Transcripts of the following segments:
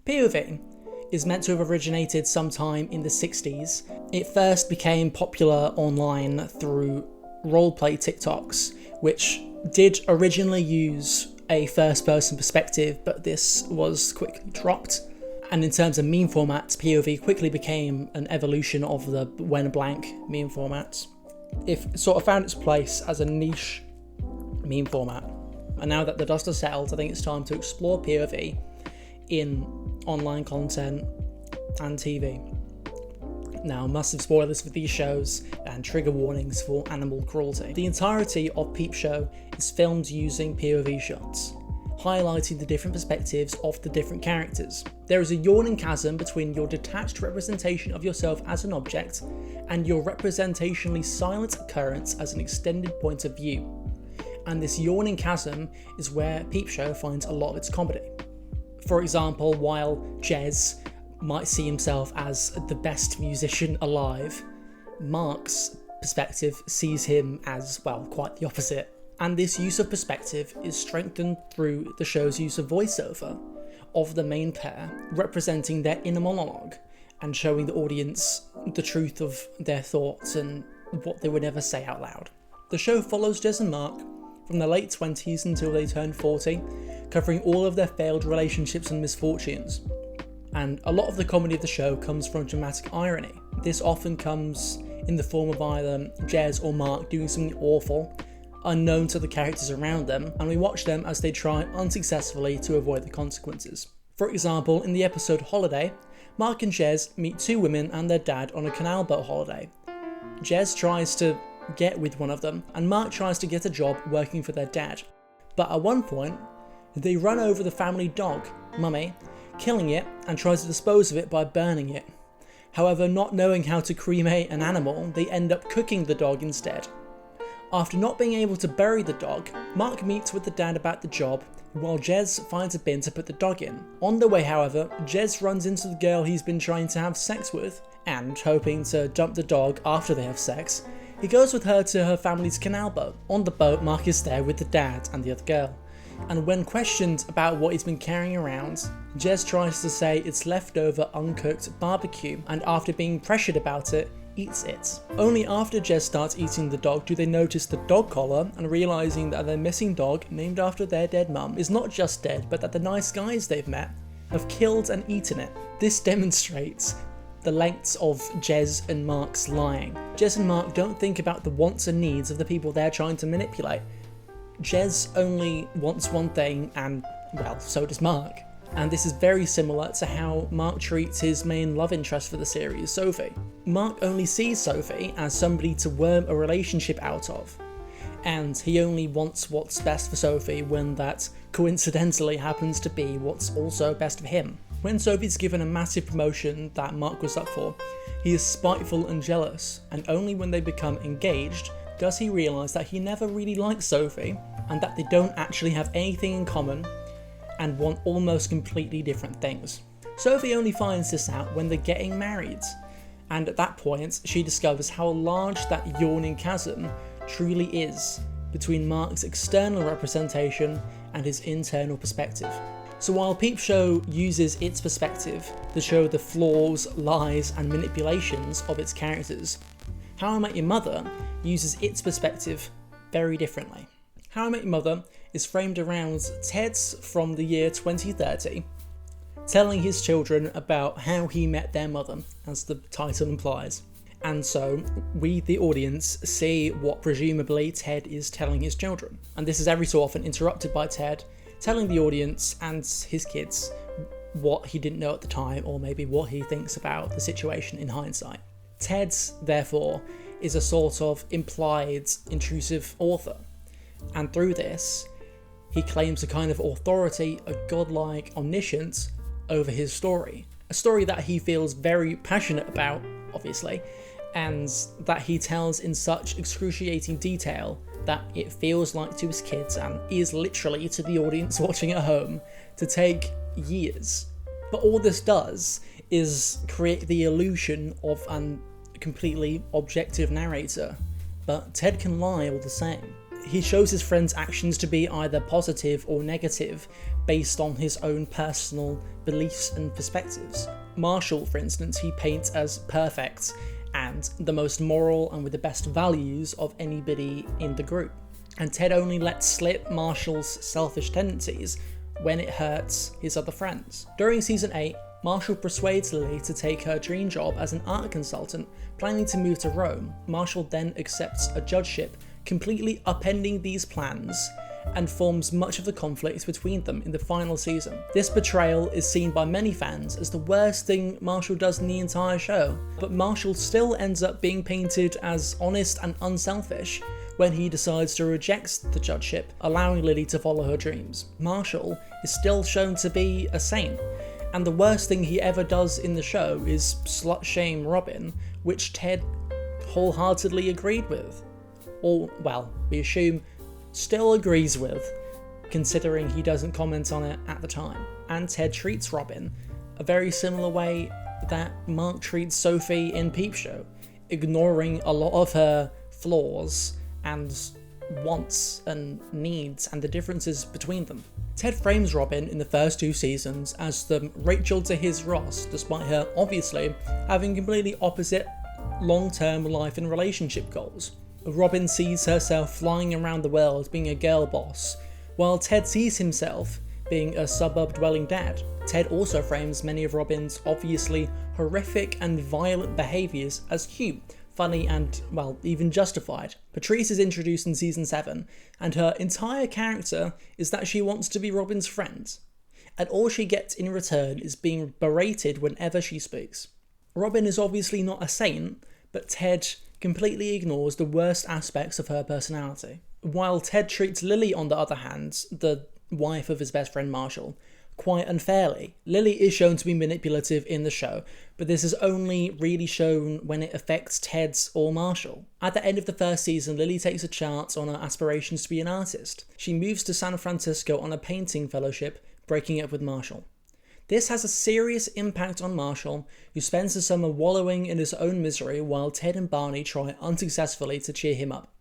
POV is meant to have originated sometime in the 60s. It first became popular online through roleplay TikToks, which did originally use a first-person perspective, but this was quickly dropped. And in terms of meme formats, POV quickly became an evolution of the when blank meme formats. It sort of found its place as a niche meme format. And now that the dust has settled, I think it's time to explore POV in online content and TV. Now, massive spoilers for these shows and trigger warnings for animal cruelty. The entirety of Peep Show is filmed using POV shots, highlighting the different perspectives of the different characters. There is a yawning chasm between your detached representation of yourself as an object and your representationally silent occurrence as an extended point of view. And this yawning chasm is where Peep Show finds a lot of its comedy. For example, while Jez might see himself as the best musician alive, Mark's perspective sees him as, well, quite the opposite. And this use of perspective is strengthened through the show's use of voiceover of the main pair, representing their inner monologue and showing the audience the truth of their thoughts and what they would never say out loud. The show follows Jez and Mark from their late 20s until they turn 40, covering all of their failed relationships and misfortunes. And a lot of the comedy of the show comes from dramatic irony. This often comes in the form of either Jez or Mark doing something awful, unknown to the characters around them, and we watch them as they try unsuccessfully to avoid the consequences. For example, in the episode Holiday, Mark and Jez meet two women and their dad on a canal boat holiday. Jez tries to get with one of them, and Mark tries to get a job working for their dad. But at one point, they run over the family dog, Mummy, killing it and tries to dispose of it by burning it. However, not knowing how to cremate an animal, they end up cooking the dog instead. After not being able to bury the dog, Mark meets with the dad about the job, while Jez finds a bin to put the dog in. On the way, however, Jez runs into the girl he's been trying to have sex with, and, hoping to dump the dog after they have sex, he goes with her to her family's canal boat. On the boat, Mark is there with the dad and the other girl, and when questioned about what he's been carrying around, Jez tries to say it's leftover uncooked barbecue, and after being pressured about it, eats it. Only after Jez starts eating the dog do they notice the dog collar and realising that their missing dog, named after their dead mum, is not just dead, but that the nice guys they've met have killed and eaten it. This demonstrates the lengths of Jez and Mark's lying. Jez and Mark don't think about the wants and needs of the people they're trying to manipulate. Jez only wants one thing, and, well, so does Mark. And this is very similar to how Mark treats his main love interest for the series, Sophie. Mark only sees Sophie as somebody to worm a relationship out of, and he only wants what's best for Sophie when that coincidentally happens to be what's also best for him. When Sophie's given a massive promotion that Mark was up for, he is spiteful and jealous, and only when they become engaged does he realise that he never really likes Sophie, and that they don't actually have anything in common and want almost completely different things. Sophie only finds this out when they're getting married, and at that point she discovers how large that yawning chasm truly is between Mark's external representation and his internal perspective. So while Peep Show uses its perspective to show the flaws, lies and manipulations of its characters, How I Met Your Mother uses its perspective very differently. How I Met Your Mother is framed around Ted's from the year 2030, telling his children about how he met their mother, as the title implies. And so, we, the audience, see what presumably Ted is telling his children. And this is every so often interrupted by Ted telling the audience and his kids what he didn't know at the time, or maybe what he thinks about the situation in hindsight. Ted, therefore, is a sort of implied, intrusive author. And through this, he claims a kind of authority, a godlike omniscience over his story. A story that he feels very passionate about, obviously, and that he tells in such excruciating detail that it feels like to his kids, and is literally to the audience watching at home, to take years. But all this does is create the illusion of a completely objective narrator. But Ted can lie all the same. He shows his friends' actions to be either positive or negative based on his own personal beliefs and perspectives. Marshall, for instance, he paints as perfect and the most moral and with the best values of anybody in the group. And Ted only lets slip Marshall's selfish tendencies when it hurts his other friends. During season 8, Marshall persuades Lily to take her dream job as an art consultant, planning to move to Rome. Marshall then accepts a judgeship, completely upending these plans, and forms much of the conflict between them in the final season. This betrayal is seen by many fans as the worst thing Marshall does in the entire show, but Marshall still ends up being painted as honest and unselfish when he decides to reject the judgeship, allowing Lily to follow her dreams. Marshall is still shown to be a saint, and the worst thing he ever does in the show is slut-shame Robin, which Ted wholeheartedly agreed with. Or, well, we assume still agrees with, considering he doesn't comment on it at the time. And Ted treats Robin a very similar way that Mark treats Sophie in Peep Show, ignoring a lot of her flaws and wants and needs and the differences between them. Ted frames Robin in the first 2 seasons as the Rachel to his Ross, despite her obviously having completely opposite long-term life and relationship goals. Robin sees herself flying around the world being a girl boss, while Ted sees himself being a suburb-dwelling dad. Ted also frames many of Robin's obviously horrific and violent behaviours as cute, funny and, well, even justified. Patrice is introduced in season 7, and her entire character is that she wants to be Robin's friend, and all she gets in return is being berated whenever she speaks. Robin is obviously not a saint, but Ted completely ignores the worst aspects of her personality. While Ted treats Lily, on the other hand, the wife of his best friend Marshall, quite unfairly. Lily is shown to be manipulative in the show, but this is only really shown when it affects Ted's or Marshall. At the end of the first season, Lily takes a chance on her aspirations to be an artist. She moves to San Francisco on a painting fellowship, breaking up with Marshall. This has a serious impact on Marshall, who spends the summer wallowing in his own misery while Ted and Barney try unsuccessfully to cheer him up.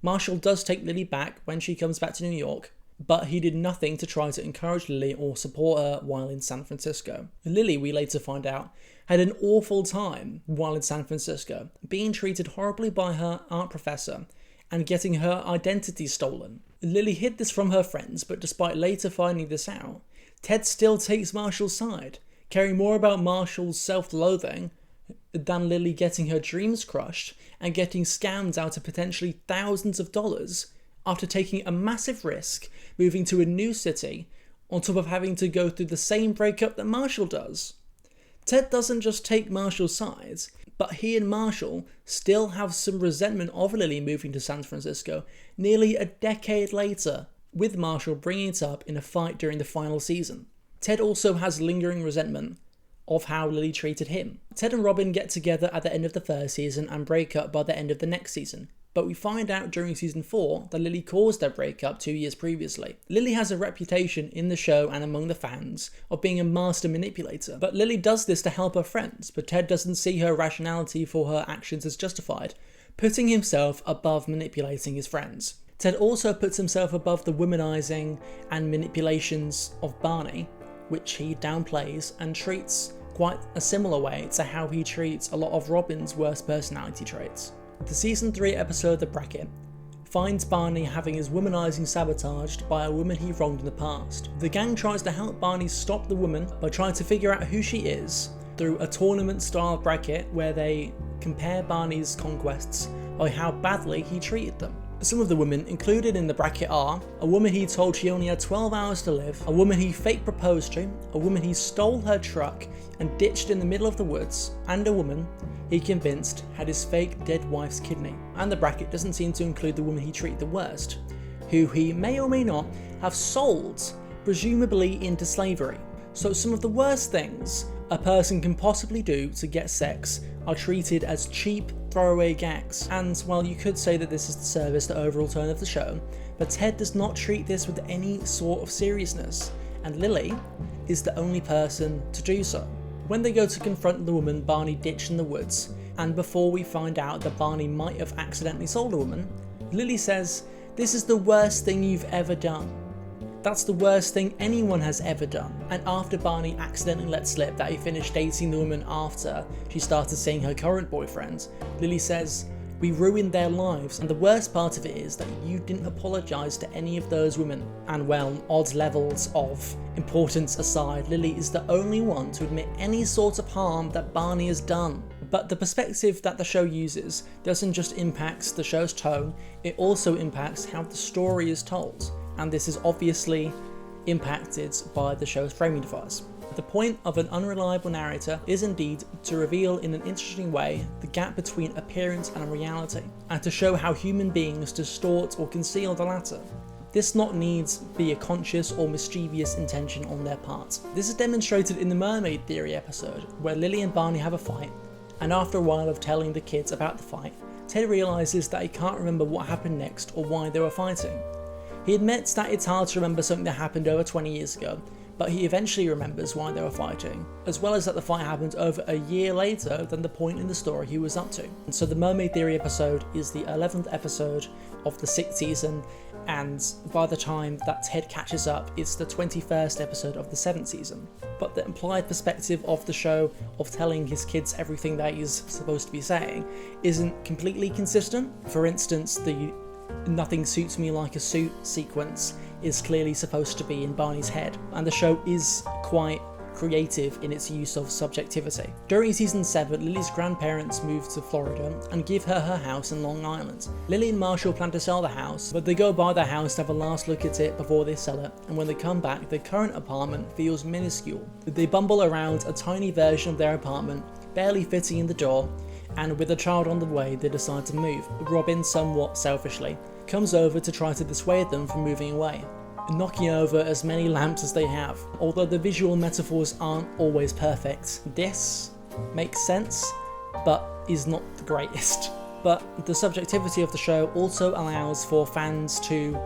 Marshall does take Lily back when she comes back to New York, but he did nothing to try to encourage Lily or support her while in San Francisco. Lily, we later find out, had an awful time while in San Francisco, being treated horribly by her art professor and getting her identity stolen. Lily hid this from her friends, but despite later finding this out, Ted still takes Marshall's side, caring more about Marshall's self-loathing than Lily getting her dreams crushed and getting scammed out of potentially thousands of dollars after taking a massive risk moving to a new city on top of having to go through the same breakup that Marshall does. Ted doesn't just take Marshall's side, but he and Marshall still have some resentment of Lily moving to San Francisco nearly a decade later, with Marshall bringing it up in a fight during the final season. Ted also has lingering resentment of how Lily treated him. Ted and Robin get together at the end of the first season and break up by the end of the next season, but we find out during season 4 that Lily caused their breakup 2 years previously. Lily has a reputation in the show and among the fans of being a master manipulator, but Lily does this to help her friends, but Ted doesn't see her rationality for her actions as justified, putting himself above manipulating his friends. Ted also puts himself above the womanizing and manipulations of Barney, which he downplays and treats quite a similar way to how he treats a lot of Robin's worst personality traits. The season 3 episode The Bracket finds Barney having his womanizing sabotaged by a woman he wronged in the past. The gang tries to help Barney stop the woman by trying to figure out who she is through a tournament-style bracket where they compare Barney's conquests by how badly he treated them. Some of the women included in the bracket are a woman he told she only had 12 hours to live, a woman he fake proposed to, a woman he stole her truck and ditched in the middle of the woods, and a woman he convinced had his fake dead wife's kidney. And the bracket doesn't seem to include the woman he treated the worst, who he may or may not have sold, presumably into slavery. So some of the worst things a person can possibly do to get sex are treated as cheap throwaway gags. And while you could say that this is the service the overall tone of the show, but Ted does not treat this with any sort of seriousness, and Lily is the only person to do so. When they go to confront the woman Barney ditched in the woods, and before we find out that Barney might have accidentally sold a woman, Lily says, "This is the worst thing you've ever done." That's the worst thing anyone has ever done. And after Barney accidentally let slip that he finished dating the woman after she started seeing her current boyfriend, Lily says, "We ruined their lives, and the worst part of it is that you didn't apologise to any of those women." And well, odd levels of importance aside, Lily is the only one to admit any sort of harm that Barney has done. But the perspective that the show uses doesn't just impact the show's tone, it also impacts how the story is told. And this is obviously impacted by the show's framing device. The point of an unreliable narrator is indeed to reveal in an interesting way the gap between appearance and reality, and to show how human beings distort or conceal the latter. This not needs be a conscious or mischievous intention on their part. This is demonstrated in the Mermaid Theory episode, where Lily and Barney have a fight, and after a while of telling the kids about the fight, Ted realises that he can't remember what happened next or why they were fighting. He admits that it's hard to remember something that happened over 20 years ago, but he eventually remembers why they were fighting, as well as that the fight happened over a year later than the point in the story he was up to. And so the Mermaid Theory episode is the 11th episode of the 6th season, and by the time that Ted catches up, it's the 21st episode of the 7th season. But the implied perspective of the show of telling his kids everything that he's supposed to be saying isn't completely consistent. For instance, the "Nothing suits me like a suit" sequence is clearly supposed to be in Barney's head, and the show is quite creative in its use of subjectivity. During season 7, Lily's grandparents moved to Florida and give her her house in Long Island. Lily and Marshall plan to sell the house, but they go by the house to have a last look at it before they sell it, and when they come back, their current apartment feels minuscule. They bumble around a tiny version of their apartment, barely fitting in the door, and with a child on the way, they decide to move. Robin, somewhat selfishly, comes over to try to dissuade them from moving away, knocking over as many lamps as they have. Although the visual metaphors aren't always perfect, this makes sense, but is not the greatest. But the subjectivity of the show also allows for fans to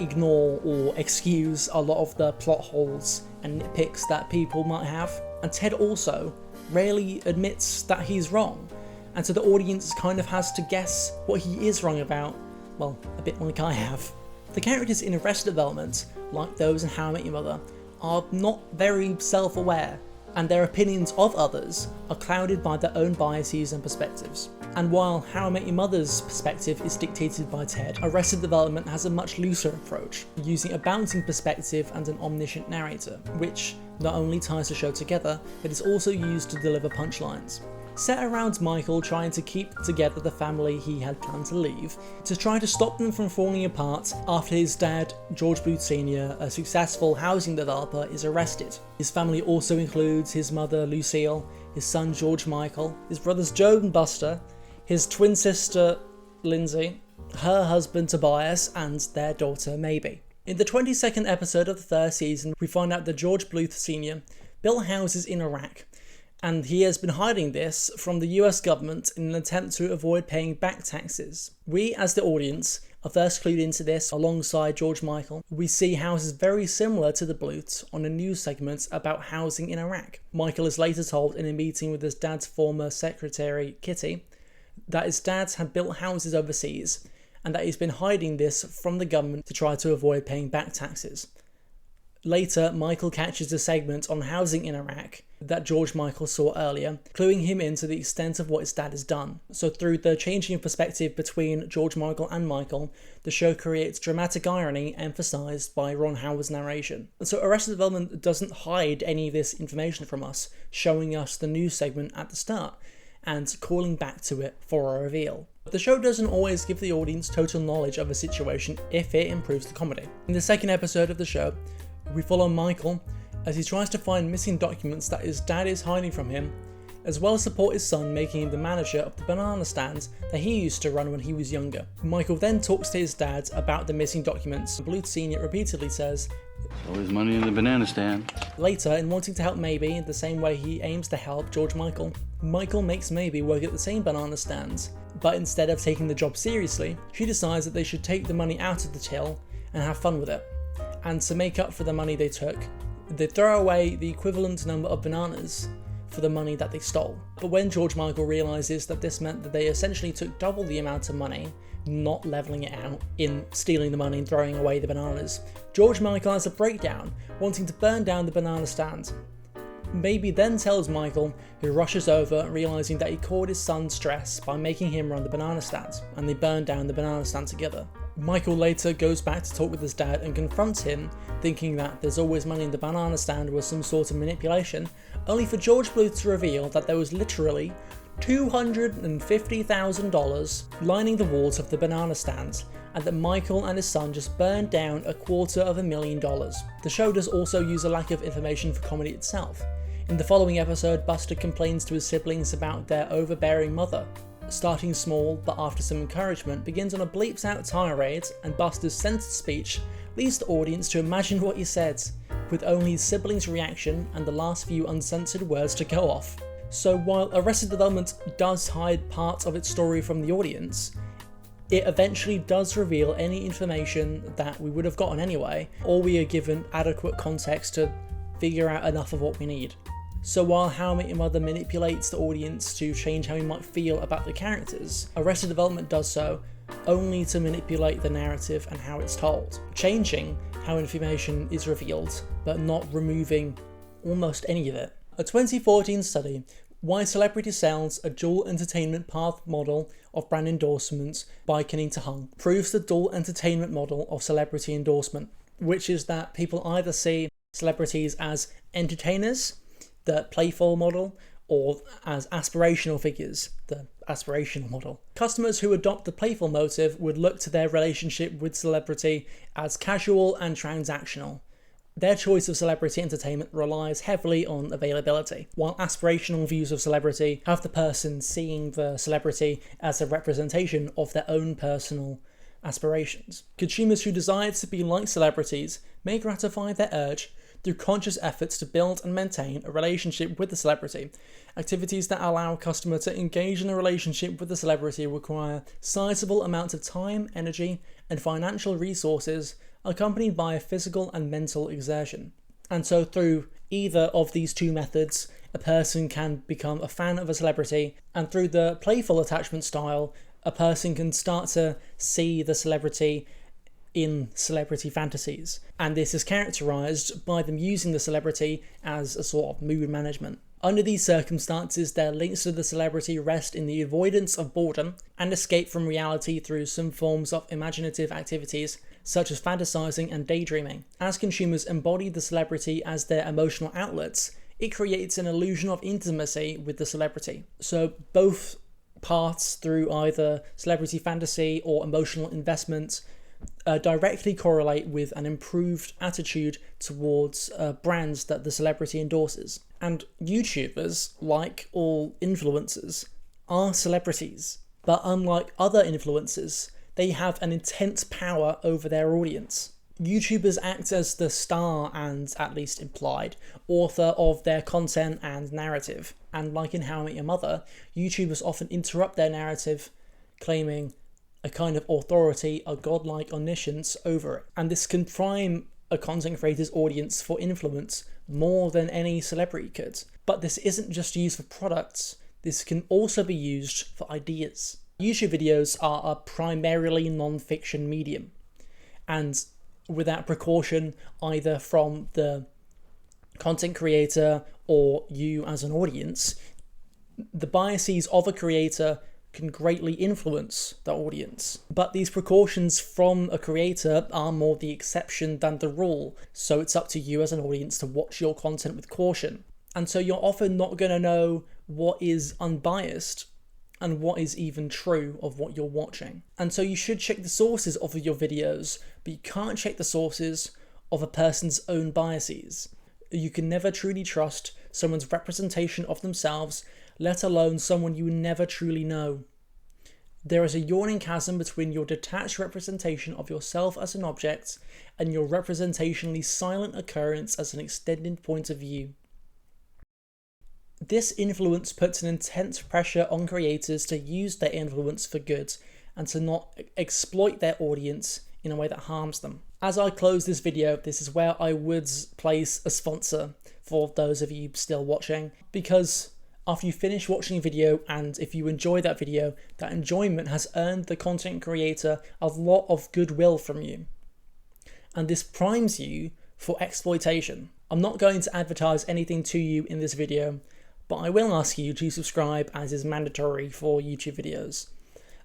ignore or excuse a lot of the plot holes and nitpicks that people might have. And Ted also rarely admits that he's wrong, and so the audience kind of has to guess what he is wrong about, well, a bit like I have. The characters in Arrested Development, like those in How I Met Your Mother, are not very self-aware, and their opinions of others are clouded by their own biases and perspectives. And while How I Met Your Mother's perspective is dictated by Ted, Arrested Development has a much looser approach, using a bouncing perspective and an omniscient narrator, which not only ties the show together, but is also used to deliver punchlines. Set around Michael trying to keep together the family he had planned to leave, to try to stop them from falling apart after his dad, George Booth Sr., a successful housing developer, is arrested. His family also includes his mother, Lucille, his son, George Michael, his brothers, Joe and Buster, his twin sister, Lindsay, her husband, Tobias, and their daughter, Maybe. In the 22nd episode of the 3rd season, we find out that George Bluth Sr. built houses in Iraq, and he has been hiding this from the US government in an attempt to avoid paying back taxes. We, as the audience, are first clued into this alongside George Michael. We see houses very similar to the Bluths on a news segment about housing in Iraq. Michael is later told in a meeting with his dad's former secretary, Kitty, that his dad had built houses overseas, and that he's been hiding this from the government to try to avoid paying back taxes. Later, Michael catches a segment on housing in Iraq that George Michael saw earlier, cluing him into the extent of what his dad has done. So through the changing of perspective between George Michael and Michael, the show creates dramatic irony emphasised by Ron Howard's narration. And so Arrested Development doesn't hide any of this information from us, showing us the news segment at the start, and calling back to it for a reveal. The show doesn't always give the audience total knowledge of a situation if it improves the comedy. In the 2nd episode of the show, we follow Michael as he tries to find missing documents that his dad is hiding from him, as well as support his son, making him the manager of the banana stand that he used to run when he was younger. Michael then talks to his dad about the missing documents. Bluth Sr. repeatedly says, "There's always money in the banana stand." Later, in wanting to help Maybe in the same way he aims to help George Michael, Michael makes Maybe work at the same banana stand, but instead of taking the job seriously, she decides that they should take the money out of the till and have fun with it. And to make up for the money they took, they throw away the equivalent number of bananas for the money that they stole. But when George Michael realises that this meant that they essentially took double the amount of money, not levelling it out, in stealing the money and throwing away the bananas, George Michael has a breakdown, wanting to burn down the banana stand. Baby then tells Michael, who rushes over, realising that he caused his son stress by making him run the banana stand, and they burn down the banana stand together. Michael later goes back to talk with his dad and confronts him, thinking that there's always money in the banana stand was some sort of manipulation, only for George Blue to reveal that there was literally $250,000 lining the walls of the banana stand, and that Michael and his son just burned down $250,000. The show does also use a lack of information for comedy itself. In the following episode, Buster complains to his siblings about their overbearing mother. Starting small, but after some encouragement, begins on a bleeps out tirade, and Buster's censored speech leads the audience to imagine what he said, with only his siblings' reaction and the last few uncensored words to go off. So while Arrested Development does hide parts of its story from the audience, it eventually does reveal any information that we would have gotten anyway, or we are given adequate context to figure out enough of what we need. So while How I Met Your Mother manipulates the audience to change how we might feel about the characters, Arrested Development does so only to manipulate the narrative and how it's told, changing how information is revealed, but not removing almost any of it. A 2014 study, Why Celebrity Sells, a Dual Entertainment Path Model of Brand Endorsement by Kineta, proves the dual entertainment model of celebrity endorsement, which is that people either see celebrities as entertainers, the playful model, or as aspirational figures, the aspirational model. Customers who adopt the playful motive would look to their relationship with celebrity as casual and transactional. Their choice of celebrity entertainment relies heavily on availability, while aspirational views of celebrity have the person seeing the celebrity as a representation of their own personal aspirations. Consumers who desire to be like celebrities may gratify their urge through conscious efforts to build and maintain a relationship with the celebrity. Activities that allow a customer to engage in a relationship with the celebrity require sizable amounts of time, energy, and financial resources, accompanied by a physical and mental exertion. And so through either of these two methods, a person can become a fan of a celebrity, and through the playful attachment style, a person can start to see the celebrity in celebrity fantasies, and this is characterised by them using the celebrity as a sort of mood management. Under these circumstances, their links to the celebrity rest in the avoidance of boredom and escape from reality through some forms of imaginative activities, such as fantasizing and daydreaming. As consumers embody the celebrity as their emotional outlets, it creates an illusion of intimacy with the celebrity. So both paths, through either celebrity fantasy or emotional investment, directly correlate with an improved attitude towards brands that the celebrity endorses. And YouTubers, like all influencers, are celebrities. But unlike other influencers, they have an intense power over their audience. YouTubers act as the star and, at least implied, author of their content and narrative. And like in How I Met Your Mother, YouTubers often interrupt their narrative, claiming a kind of authority, a godlike omniscience over it. And this can prime a content creator's audience for influence more than any celebrity could. But this isn't just used for products, this can also be used for ideas. YouTube videos are a primarily non-fiction medium, and without precaution either from the content creator or you as an audience, the biases of a creator can greatly influence the audience. But these precautions from a creator are more the exception than the rule, so it's up to you as an audience to watch your content with caution. And so you're often not going to know what is unbiased and what is even true of what you're watching. And so you should check the sources of your videos, but you can't check the sources of a person's own biases. You can never truly trust someone's representation of themselves, let alone someone you never truly know. There is a yawning chasm between your detached representation of yourself as an object and your representationally silent occurrence as an extended point of view. This influence puts an intense pressure on creators to use their influence for good and to not exploit their audience in a way that harms them. As I close this video, this is where I would place a sponsor for those of you still watching, because after you finish watching a video, and if you enjoy that video, that enjoyment has earned the content creator a lot of goodwill from you. And this primes you for exploitation. I'm not going to advertise anything to you in this video, but I will ask you to subscribe, as is mandatory for YouTube videos.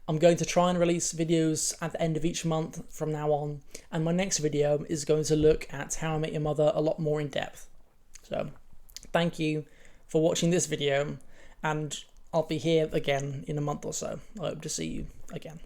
I'm going to try and release videos at the end of each month from now on, and my next video is going to look at How I Met Your Mother a lot more in depth. So, thank you for watching this video, and I'll be here again in a month or so. I hope to see you again.